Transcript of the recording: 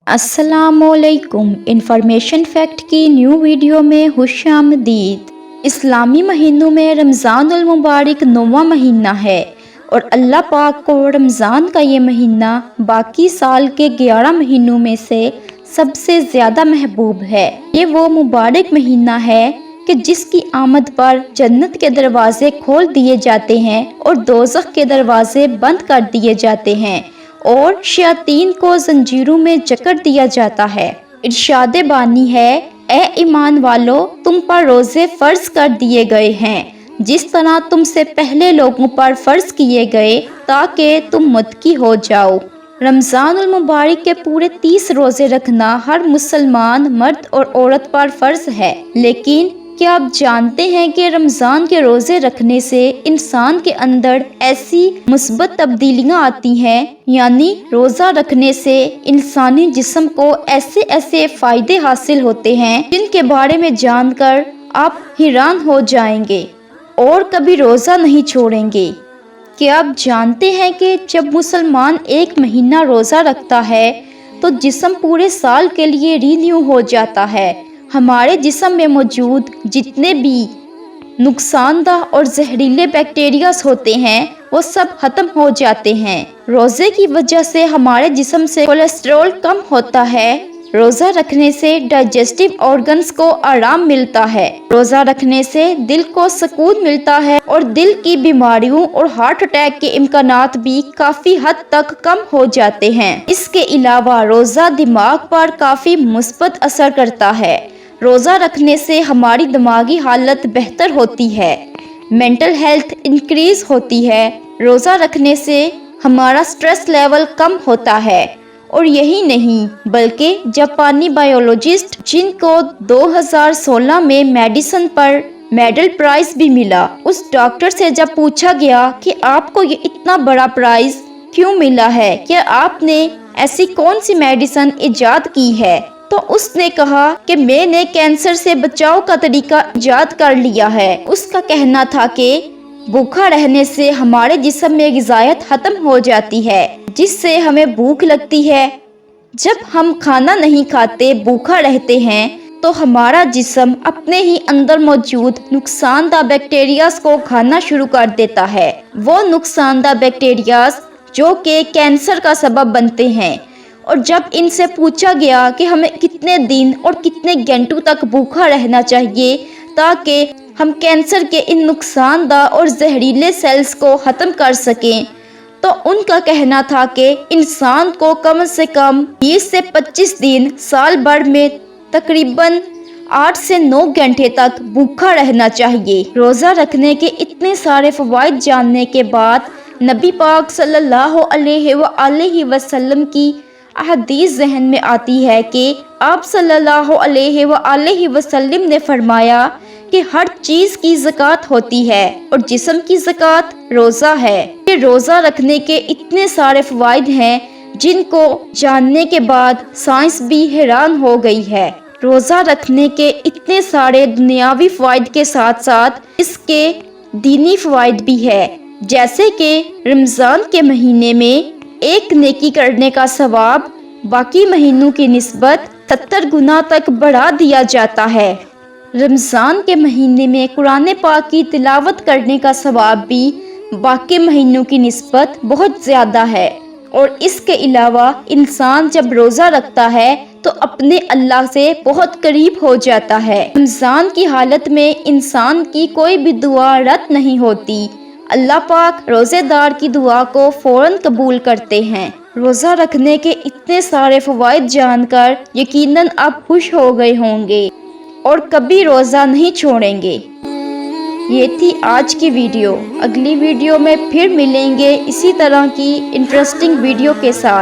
अस्सलामुअलैकुम। Information fact की new video में खुशामदीद। इस्लामी महीनों में रमज़ानुल मुबारक 9वां महीना है और अल्लाह पाक को रमज़ान का ये महीना बाकी साल के 11 महीनों में से सबसे ज़्यादा महबूब है। ये वो मुबारक महीना है कि जिसकी आमद पर जन्नत के दरवाजे खोल दिए जाते हैं और दोज़ख के दरवाजे बंद कर दिए जाते हैं और शयातीन को जंजीरों में जकड़ दिया जाता है। इरशाद बानी है, ए ईमान वालो, तुम पर रोज़े फ़र्ज कर दिए गए हैं जिस तरह तुमसे पहले लोगों पर फ़र्ज किए गए ताकि तुम मुत्तकी हो जाओ। रमज़ानुल मुबारक के पूरे 30 रोज़े रखना हर मुसलमान मर्द और औरत पर फ़र्ज है। लेकिन क्या आप जानते हैं कि रमज़ान के रोज़े रखने से इंसान के अंदर ऐसी मुस्बत तब्दीलियाँ आती हैं, यानी रोज़ा रखने से इंसानी जिस्म को ऐसे ऐसे फ़ायदे हासिल होते हैं जिनके बारे में जानकर आप हैरान हो जाएंगे और कभी रोज़ा नहीं छोड़ेंगे। क्या आप जानते हैं कि जब मुसलमान एक महीना रोज़ा रखता है तो जिस्म पूरे साल के लिए रिन्यू हो जाता है। हमारे जिस्म में मौजूद जितने भी नुकसानदा और जहरीले बैक्टीरियाज होते हैं वो सब खत्म हो जाते हैं। रोज़े की वजह से हमारे जिस्म से कोलेस्ट्रॉल कम होता है। रोज़ा रखने से डाइजेस्टिव ऑर्गन्स को आराम मिलता है। रोज़ा रखने से दिल को सुकून मिलता है और दिल की बीमारियों और हार्ट अटैक के इम्कानात भी काफ़ी हद तक कम हो जाते हैं। इसके अलावा रोज़ा दिमाग पर काफ़ी मुस्बत असर करता है। रोज़ा रखने से हमारी दिमागी हालत बेहतर होती है, मेंटल हेल्थ इंक्रीज होती है। रोज़ा रखने से हमारा स्ट्रेस लेवल कम होता है। और यही नहीं बल्कि जापानी बायोलॉजिस्ट जिनको 2016 में मेडिसिन पर मेडल प्राइज भी मिला, उस डॉक्टर से जब पूछा गया कि आपको ये इतना बड़ा प्राइज क्यों मिला है, क्या आपने ऐसी कौन सी मेडिसिन इजाद की है, तो उसने कहा कि मैंने कैंसर से बचाव का तरीका इजाद कर लिया है। उसका कहना था कि भूखा रहने से हमारे जिस्म में ग़िज़ायत खत्म हो जाती है जिससे हमें भूख लगती है। जब हम खाना नहीं खाते, भूखा रहते हैं तो हमारा जिस्म अपने ही अंदर मौजूद नुकसानदा बैक्टीरियाज को खाना शुरू कर देता है। वो नुकसानदा बैक्टीरियाज जो कि कैंसर का सबब बनते हैं। और जब इनसे पूछा गया कि हमें कितने दिन और कितने घंटों तक भूखा रहना चाहिए ताकि हम कैंसर के इन नुकसानदा और जहरीले सेल्स को ख़त्म कर सकें, तो उनका कहना था कि इंसान को कम से कम 20 से 25 दिन साल भर में तकरीबन 8 से 9 घंटे तक भूखा रहना चाहिए। रोज़ा रखने के इतने सारे फ़वाइद जानने के बाद नबी पाक सल्लल्लाहु अलैहि वसल्लम की हदीस जहन में आती है कि आप सल्लल्लाहु अलैहि वसल्लम ने फरमाया कि हर चीज़ की ज़कात होती है और जिस्म की ज़कात रोज़ा है। ये रोज़ा रखने के इतने सारे फ़वाइद हैं जिनको जानने के बाद साइंस भी हैरान हो गई है। रोज़ा रखने के इतने सारे दुनियावी फ़वाइद के साथ साथ इसके दीनी फ़वाइद भी है, जैसे कि रमज़ान के महीने में एक नेकी करने का सवाब बाकी महीनों की निस्बत 70 गुना तक बढ़ा दिया जाता है। रमज़ान के महीने में कुरान पाक की तिलावत करने का सवाब भी बाकी महीनों की निस्बत बहुत ज़्यादा है। और इसके अलावा इंसान जब रोज़ा रखता है तो अपने अल्लाह से बहुत करीब हो जाता है। रमज़ान की हालत में इंसान की कोई भी दुआ रद्द नहीं होती। अल्लाह पाक रोज़ेदार की दुआ को फ़ौरन कबूल करते हैं। रोज़ा रखने के इतने सारे फ़वाइद जानकर यकीनन आप खुश हो गए होंगे और कभी रोज़ा नहीं छोड़ेंगे। ये थी आज की वीडियो। अगली वीडियो में फिर मिलेंगे इसी तरह की इंटरेस्टिंग वीडियो के साथ।